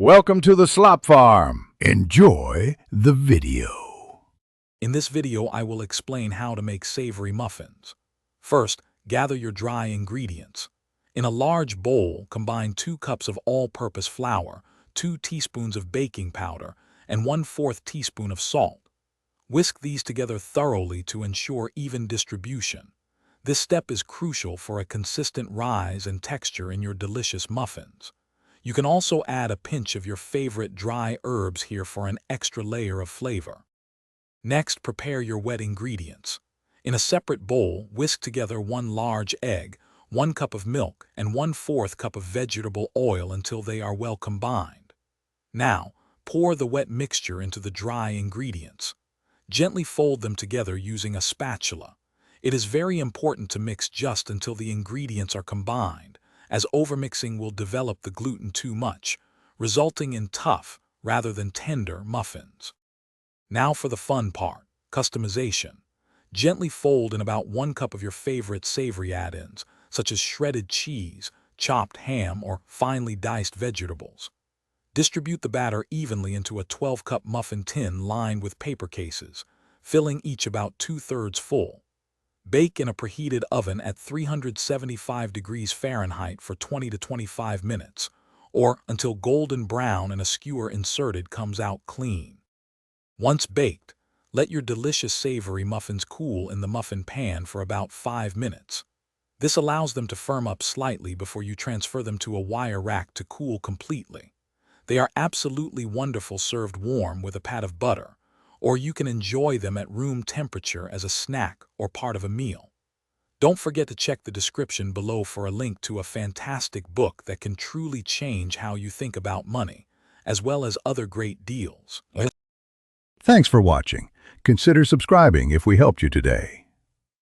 Welcome to the Slop Farm. Enjoy the video. In this video, I will explain how to make savory muffins. First, gather your dry ingredients. In a large bowl, combine 2 cups of all-purpose flour, 2 teaspoons of baking powder, and 1/4 teaspoon of salt. Whisk these together thoroughly to ensure even distribution. This step is crucial for a consistent rise and texture in your delicious muffins. You can also add a pinch of your favorite dry herbs here for an extra layer of flavor. Next, prepare your wet ingredients. In a separate bowl, whisk together 1 large egg, 1 cup of milk, and 1/4 cup of vegetable oil until they are well combined. Now, pour the wet mixture into the dry ingredients. Gently fold them together using a spatula. It is very important to mix just until the ingredients are combined, as overmixing will develop the gluten too much, resulting in tough, rather than tender, muffins. Now for the fun part, customization. Gently fold in about 1 cup of your favorite savory add-ins, such as shredded cheese, chopped ham, or finely diced vegetables. Distribute the batter evenly into a 12-cup muffin tin lined with paper cases, filling each about 2/3 full. Bake in a preheated oven at 375 degrees Fahrenheit for 20 to 25 minutes, or until golden brown and a skewer inserted comes out clean. Once baked, let your delicious savory muffins cool in the muffin pan for about 5 minutes. This allows them to firm up slightly before you transfer them to a wire rack to cool completely. They are absolutely wonderful served warm with a pat of butter, or you can enjoy them at room temperature as a snack or part of a meal. Don't forget to check the description below for a link to a fantastic book that can truly change how you think about money, as well as other great deals. Thanks for watching. Consider subscribing if we helped you today.